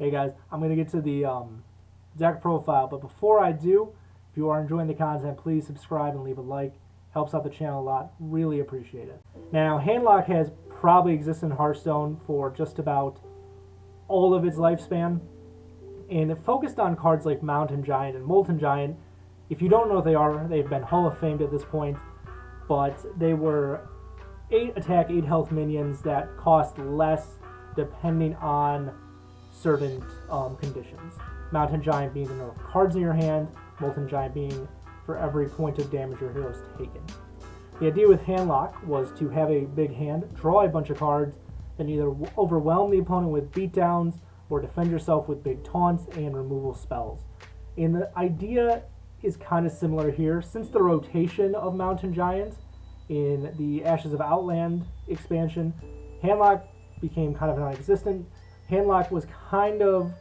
Hey guys, I'm going to get to the deck profile, but before I do, if you are enjoying the content, please subscribe and leave a like. Helps out the channel a lot. Really appreciate it. Now, Handlock has probably existed in Hearthstone for just about all of its lifespan, and it focused on cards like Mountain Giant and Molten Giant. If you don't know what they are, they've been Hall of Famed at this point, but they were 8 attack, 8 health minions that cost less depending on certain conditions. Mountain Giant being the number of cards in your hand, Molten Giant being for every point of damage your hero's taken. The idea with Handlock was to have a big hand, draw a bunch of cards, then either overwhelm the opponent with beatdowns or defend yourself with big taunts and removal spells. And the idea is kind of similar here. Since the rotation of Mountain Giant in the Ashes of Outland expansion, Handlock became kind of non-existent. Handlock was kind of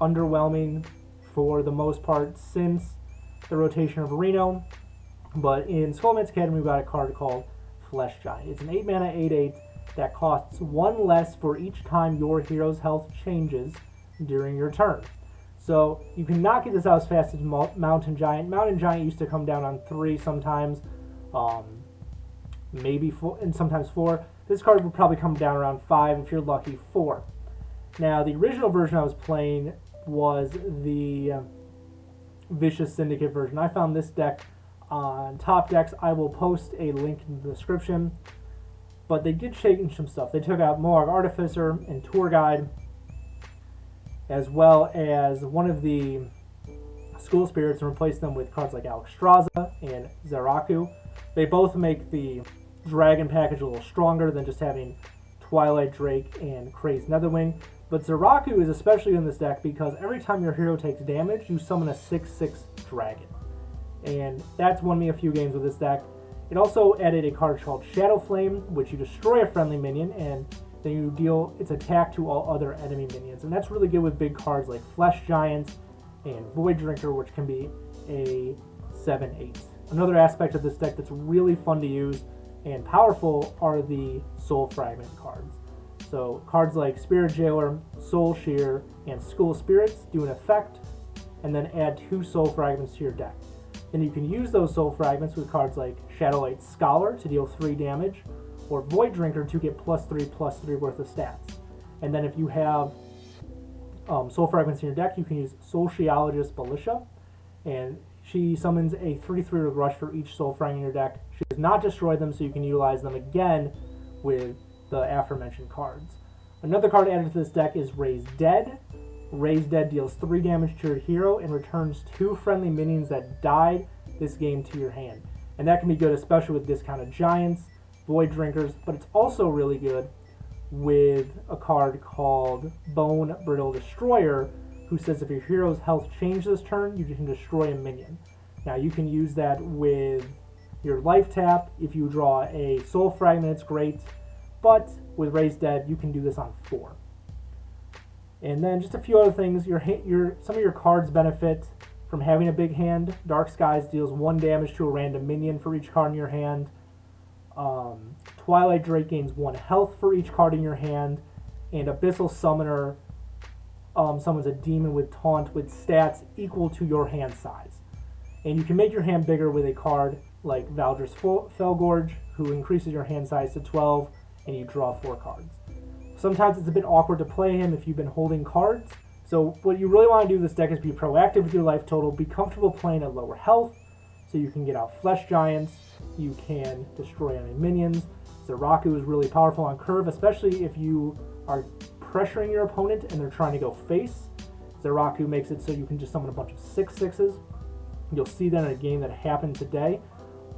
underwhelming for the most part since the rotation of Reno, but in Skullman's Academy we got a card called Flesh Giant. It's an 8 mana 8/8 that costs 1 less for each time your hero's health changes during your turn. So you cannot get this out as fast as Mountain Giant. Mountain Giant used to come down on 3 sometimes, maybe 4, and sometimes 4. This card would probably come down around 5, if you're lucky, 4. Now, the original version I was playing was the Vicious Syndicate version. I found this deck on Top Decks. I will post a link in the description. But they did change some stuff. They took out Mohawk Artificer and Tour Guide, as well as one of the School Spirits, and replaced them with cards like Alexstrasza and Zeraku. They both make the Dragon package a little stronger than just having Twilight Drake and Crazed Netherwing. But Zeraku is especially in this deck because every time your hero takes damage, you summon a 6/6 dragon. And that's won me a few games with this deck. It also added a card called Shadow Flame, which you destroy a friendly minion, and then you deal its attack to all other enemy minions. And that's really good with big cards like Flesh Giant and Void Drinker, which can be a 7/8. Another aspect of this deck that's really fun to use and powerful are the Soul Fragment cards. So cards like Spirit Jailer, Soul Shear, and School Spirits do an effect, and then add 2 Soul Fragments to your deck. Then you can use those Soul Fragments with cards like Shadowlight Scholar to deal 3 damage, or Void Drinker to get +3/+3 worth of stats. And then if you have Soul Fragments in your deck, you can use Sociologist Belisha, and she summons a 3/3 with Rush for each Soul Fragment in your deck. She does not destroy them, so you can utilize them again with the aforementioned cards. Another card added to this deck is Raise Dead. Raise Dead deals 3 damage to your hero and returns 2 friendly minions that died this game to your hand. And that can be good especially with discounted giants, Void Drinkers, but it's also really good with a card called Bone Brittle Destroyer, who says if your hero's health changes this turn, you can destroy a minion. Now you can use that with your life tap. If you draw a Soul Fragment, it's great, but with Raise Dead, you can do this on 4. And then just a few other things. Some of your cards benefit from having a big hand. Dark Skies deals 1 damage to a random minion for each card in your hand. Twilight Drake gains 1 health for each card in your hand. And Abyssal Summoner summons a demon with taunt with stats equal to your hand size. And you can make your hand bigger with a card like Valdris Felgorge, who increases your hand size to 12, and you draw 4 cards. Sometimes it's a bit awkward to play him if you've been holding cards. So what you really want to do with this deck is be proactive with your life total, be comfortable playing at lower health, so you can get out Flesh Giants, you can destroy enemy minions. Zeraku is really powerful on curve, especially if you are pressuring your opponent and they're trying to go face. Zeraku makes it so you can just summon a bunch of 6/6s. You'll see that in a game that happened today.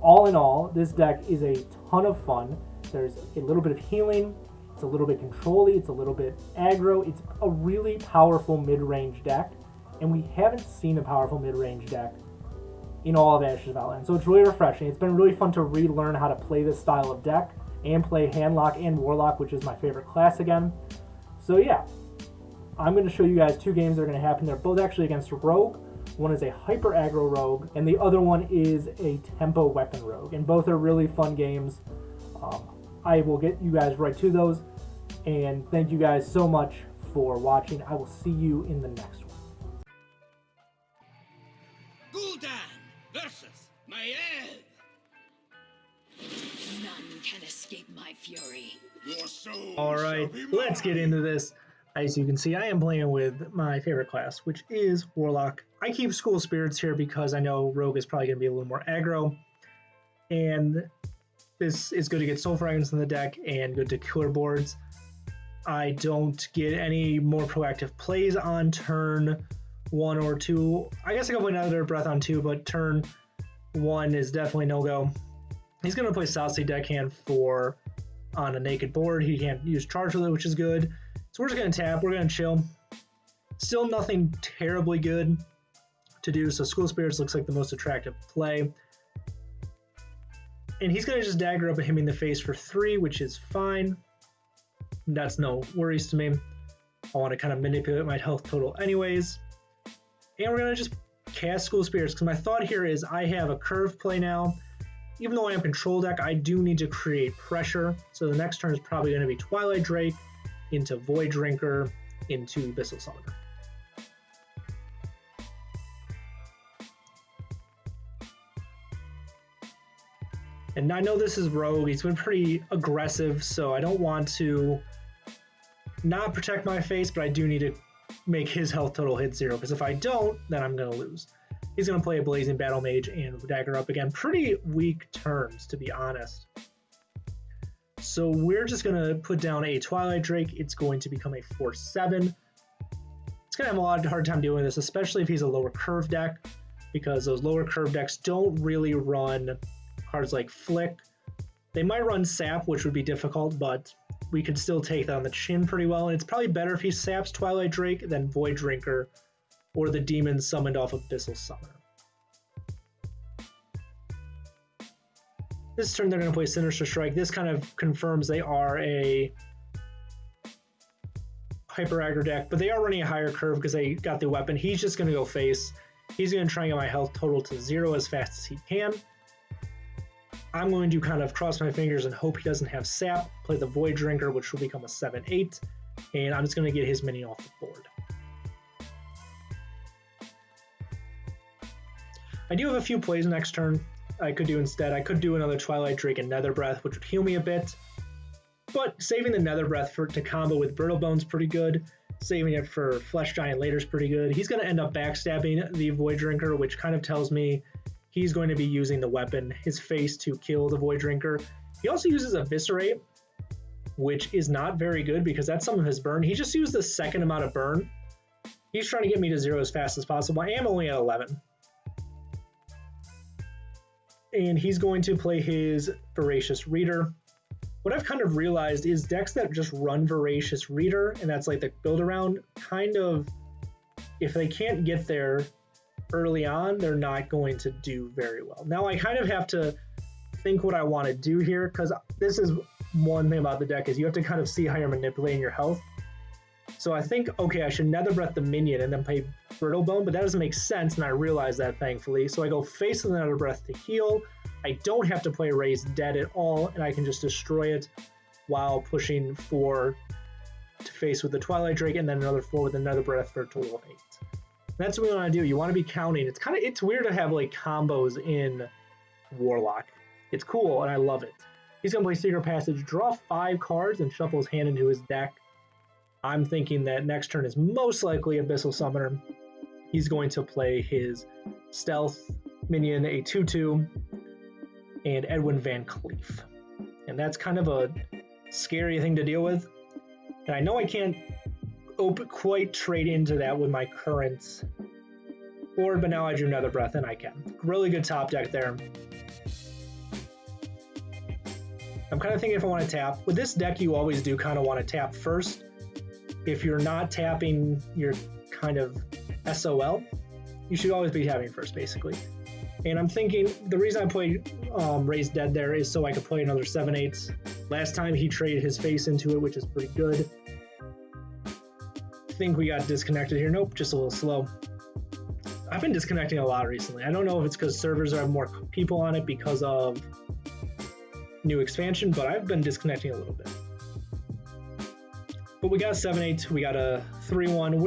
All in all, this deck is a ton of fun. There's a little bit of healing, it's a little bit control-y, it's a little bit aggro. It's a really powerful mid-range deck, and we haven't seen a powerful mid-range deck in all of Ashes of Outland. So it's really refreshing. It's been really fun to relearn how to play this style of deck and play Handlock and Warlock, which is my favorite class again. So yeah, I'm going to show you guys 2 games that are going to happen. They're both actually against Rogue. One is a hyper aggro rogue, and the other one is a tempo weapon rogue. And both are really fun games. I will get you guys right to those. And thank you guys so much for for watching. I will see you in the next one. Gul'dan versus Maiev. None can escape my fury. Your soul Alright, shall be let's get mine. into this. As you can see, I am playing with my favorite class, which is Warlock. I keep School Spirits here because I know Rogue is probably going to be a little more aggro. And this is good to get Soul Fragments in the deck and good to cure boards. I don't get any more proactive plays on turn 1 or 2. I guess I can play another Breath on 2, but turn 1 is definitely no-go. He's going to play Southsea Deckhand for on a naked board. He can't use charge with it, which is good. So we're just going to tap. We're going to chill. Still nothing terribly good to do, so School Spirits looks like the most attractive play. And he's going to just dagger up and hit me in the face for 3, which is fine. That's no worries to me. I want to kind of manipulate my health total anyways. And we're going to just cast School Spirits, because my thought here is I have a curve play now. Even though I am control deck, I do need to create pressure. So the next turn is probably going to be Twilight Drake into Void Drinker into Abyssal Summoner. And I know this is Rogue. He's been pretty aggressive, so I don't want to not protect my face, but I do need to make his health total hit 0, because if I don't, then I'm going to lose. He's going to play a Blazing Battle Mage and dagger up again. Pretty weak turns, to be honest. So we're just going to put down a Twilight Drake. It's going to become a 4/7. It's going to have a hard time doing this, especially if he's a lower curve deck, because those lower curve decks don't really run cards like Flick. They might run Sap, which would be difficult, but we could still take that on the chin pretty well. And it's probably better if he saps Twilight Drake than Void Drinker or the demon summoned off of Abyssal Summoner. This turn they're going to play Sinister Strike. This kind of confirms they are a hyper aggro deck, but they are running a higher curve because they got the weapon. He's just going to go face. He's going to try and get my health total to 0 as fast as he can. I'm going to kind of cross my fingers and hope he doesn't have Sap, play the Void Drinker, which will become a 7/8, and I'm just going to get his minion off the board. I do have a few plays next turn I could do instead. I could do another Twilight Drake and Nether Breath, which would heal me a bit, but saving the Nether Breath to combo with Brittle Bone's pretty good. Saving it for Flesh Giant later is pretty good. He's going to end up backstabbing the Void Drinker, which kind of tells me he's going to be using the weapon, his face, to kill the Void Drinker. He also uses Eviscerate, which is not very good because that's some of his burn. He just used the second amount of burn. He's trying to get me to 0 as fast as possible. I am only at 11. And he's going to play his Voracious Reader. What I've kind of realized is decks that just run Voracious Reader, and that's like the build around, kind of, if they can't get there early on, they're not going to do very well. Now I kind of have to think what I want to do here, because this is one thing about the deck is you have to kind of see how you're manipulating your health. So I think, okay, I should Nether Breath the minion and then play Brittle Bone, but that doesn't make sense, and I realize that, thankfully. So I go face of the Nether Breath to heal. I don't have to play Raised Dead at all, and I can just destroy it while pushing 4 to face with the Twilight Drake, and then another 4 with the Nether Breath for a total of 8. That's what we want to do. You want to be counting. It's weird to have like combos in Warlock. It's cool, and I love it. He's going to play Secret Passage, draw 5 cards, and shuffle his hand into his deck. I'm thinking that next turn is most likely Abyssal Summoner. He's going to play his Stealth minion, a 2/2, and Edwin Van Cleef. And that's kind of a scary thing to deal with. And I know I can't quite trade into that with my current board, but now I drew Nether Breath and I can. Really good top deck there. I'm kind of thinking if I want to tap. With this deck, you always do kind of want to tap first. If you're not tapping, you're kind of SOL. You should always be tapping first, basically. And I'm thinking the reason I played Raised Dead there is so I could play another 7/8. Last time he traded his face into it, which is pretty good. I think we got disconnected here. Nope, just a little slow. I've been disconnecting a lot recently. I don't know if it's because servers have more people on it because of new expansion, but I've been disconnecting a little bit. But we got a 7/8, we got a 3/1.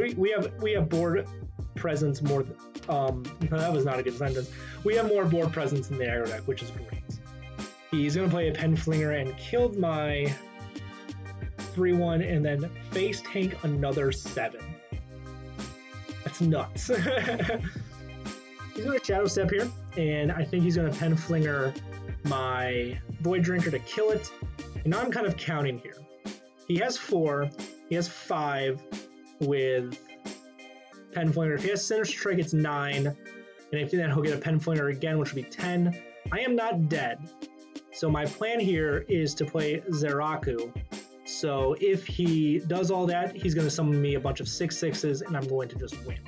We have board presence more. That was not a good sentence. We have more board presence in the aggro deck, which is great. He's gonna play a Penflinger and killed my 3/1, and then face tank another 7. That's nuts. He's gonna Shadow Step here, and I think he's gonna Penflinger my Void Drinker to kill it. And now I'm kind of counting here. He has 4, he has 5 with Penflinger. If he has Sinister Strike, it's 9. And if then he'll get a Penflinger again, which would be 10. I am not dead. So my plan here is to play Zeraku. So if he does all that, he's going to summon me a bunch of 6/6s, and I'm going to just win.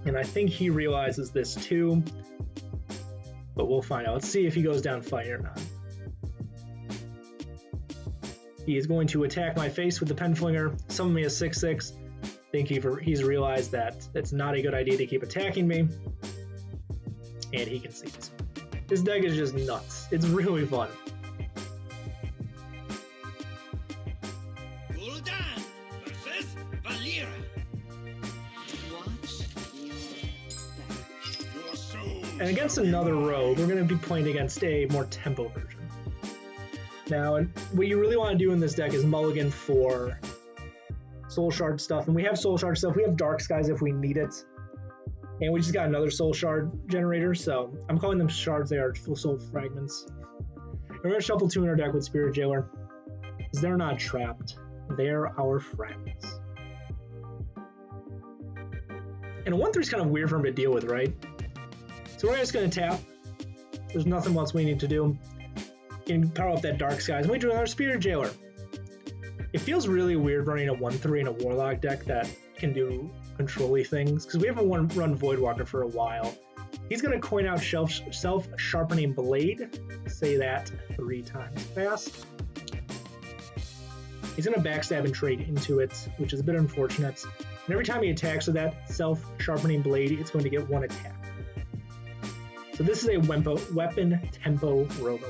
And I think he realizes this too. But we'll find out. Let's see if he goes down fight or not. He is going to attack my face with the Penflinger, summon me a 6/6. I think he's realized that it's not a good idea to keep attacking me. And he concedes. This deck is just nuts. It's really fun. Gul'dan versus Valera. Watch your back. Your soul. And against another rogue, we're going to be playing against a more tempo version. Now, what you really want to do in this deck is mulligan for Soul Shard stuff. And we have Soul Shard stuff. We have Dark Skies if we need it. And we just got another Soul Shard generator, so I'm calling them shards. They are soul fragments. And we're going to shuffle 2 in our deck with Spirit Jailer, because they're not trapped. They're our friends. And a 1/3 is kind of weird for him to deal with, right? So we're just going to tap. There's nothing else we need to do. And power up that Dark Skies. And we do another Spirit Jailer. It feels really weird running a 1/3 in a Warlock deck that can do control-y things, because we haven't run Voidwalker for a while. He's going to coin out Self-Sharpening Blade. Say that 3 times fast. He's going to backstab and trade into it, which is a bit unfortunate. And every time he attacks with that Self-Sharpening Blade, it's going to get 1 attack. So this is a Weapon Tempo Rogue.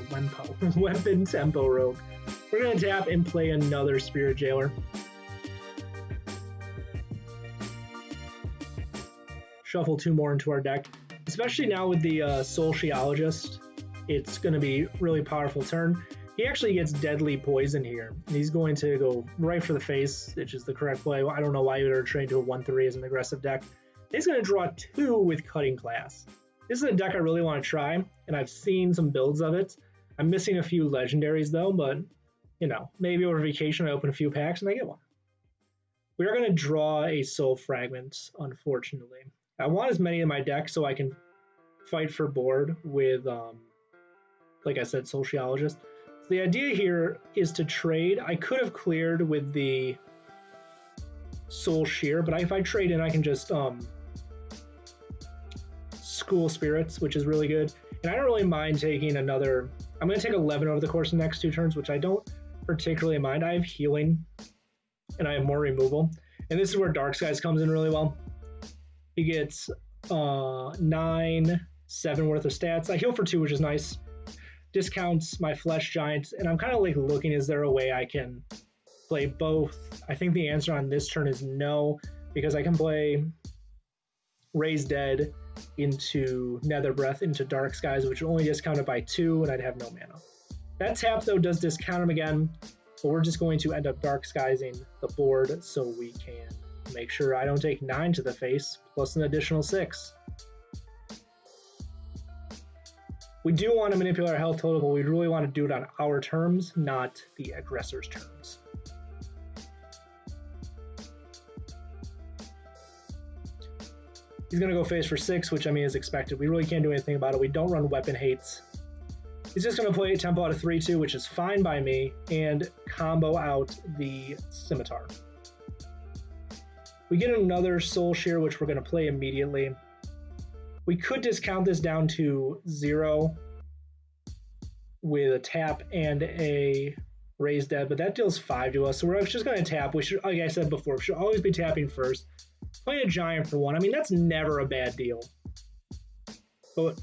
Weapon Tempo Rogue. We're going to tap and play another Spirit Jailer. Shuffle 2 more into our deck. Especially now with the Soul Sheologist, it's going to be really powerful turn. He actually gets Deadly Poison here. And he's going to go right for the face, which is the correct play. I don't know why you would ever train to a 1/3 as an aggressive deck. He's going to draw 2 with Cutting Class. This is a deck I really want to try, and I've seen some builds of it. I'm missing a few legendaries though, but you know, maybe over vacation I open a few packs and I get one. We are going to draw a Soul Fragment, unfortunately. I want as many in my deck so I can fight for board with, like I said, Soul Sheologist. So the idea here is to trade. I could have cleared with the Soul Shear, but if I trade in, I can just School Spirits, which is really good. And I don't really mind taking another. I'm going to take 11 over the course of the next 2 turns, which I don't particularly mind. I have healing, and I have more removal. And this is where Dark Skies comes in really well. He gets 9, 7 worth of stats. I heal for 2, which is nice. Discounts my Flesh Giant, and I'm kind of like looking, is there a way I can play both? I think the answer on this turn is no, because I can play Raise Dead into Nether Breath into Dark Skies, which will only discount it by 2, and I'd have no mana. That tap, though, does discount him again, but we're just going to end up Dark Skysing the board so we can make sure I don't take 9 to the face, plus an additional 6. We do want to manipulate our health total, but we really want to do it on our terms, not the aggressor's terms. He's going to go face for 6, which I mean is expected. We really can't do anything about it. We don't run weapon hates. He's just going to play tempo out of 3/2, which is fine by me, and combo out the Scimitar. We get another Soul Shear, which we're going to play immediately. We could discount this down to 0 with a tap and a Raise Dead, but that deals 5 to us, so we're just going to tap. We should, like I said before, we should always be tapping first. Playing a Giant for 1, I mean, that's never a bad deal. But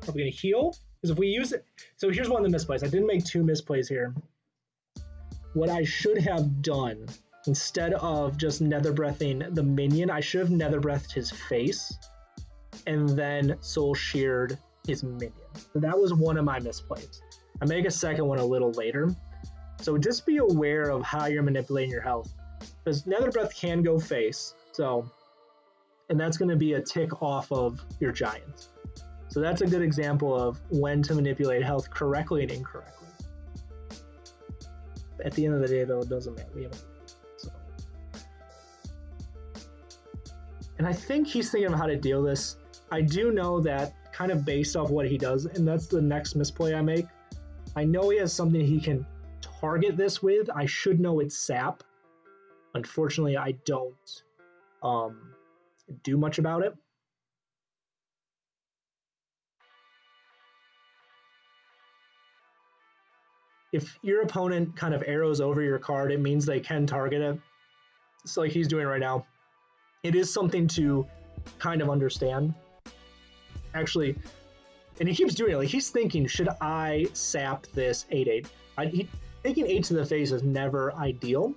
are we going to heal? Because if we use it... So here's one of the misplays. I didn't make 2 misplays here. what I should have done, instead of just nether breathing the minion, I should have nether breathed his face and then soul sheared his minion. So that was one of my misplays. I make a second one a little later. So just be aware of how you're manipulating your health, because nether breath can go face. So, and that's going to be a tick off of your giant. So that's a good example of when to manipulate health correctly and incorrectly. At the end of the day, though, it doesn't matter. We haven't. So. And I think he's thinking of how to deal this. I do know that kind of based off what he does, and that's the next misplay I make. I know he has something he can target this with. I should know it's sap. Unfortunately, I don't do much about it. If your opponent kind of arrows over your card, it means they can target it. It's like he's doing right now. It is something to kind of understand. Actually, and he keeps doing it. Like, he's thinking, should I sap this 8/8? Taking 8 to the face is never ideal.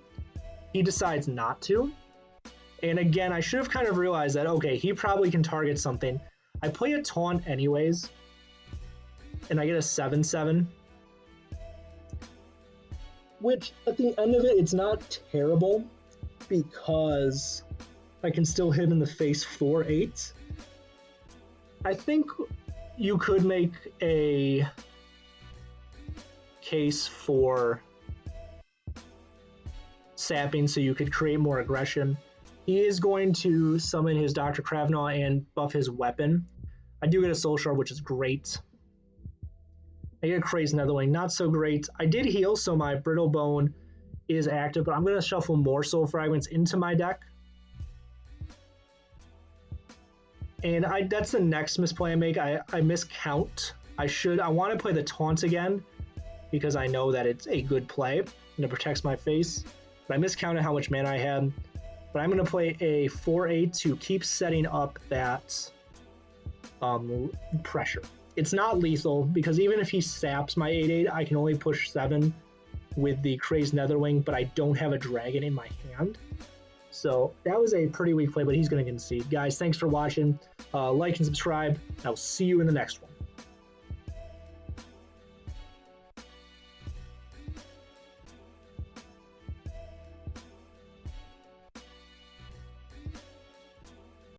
He decides not to. And again, I should have kind of realized that, okay, he probably can target something. I play a taunt anyways, and I get a 7/7. Which, at the end of it, it's not terrible, because I can still hit him in the face for 8. I think you could make a case for sapping so you could create more aggression. He is going to summon his Dr. Kravnaugh and buff his weapon. I do get a Soul Shard, which is great. I get a Crazed Netherwing, not so great. I did heal, so my Brittle Bone is active, but I'm going to shuffle more Soul Fragments into my deck. And that's the next misplay I make. I miscount. I want to play the Taunt again, because I know that it's a good play and it protects my face. But I miscounted how much mana I had. But I'm going to play a 4/8 to keep setting up that pressure. It's not lethal, because even if he saps my 8/8, I can only push 7 with the Crazed Netherwing, but I don't have a dragon in my hand. So that was a pretty weak play, but he's going to concede. Guys, thanks for watching. Like and subscribe. I'll see you in the next one.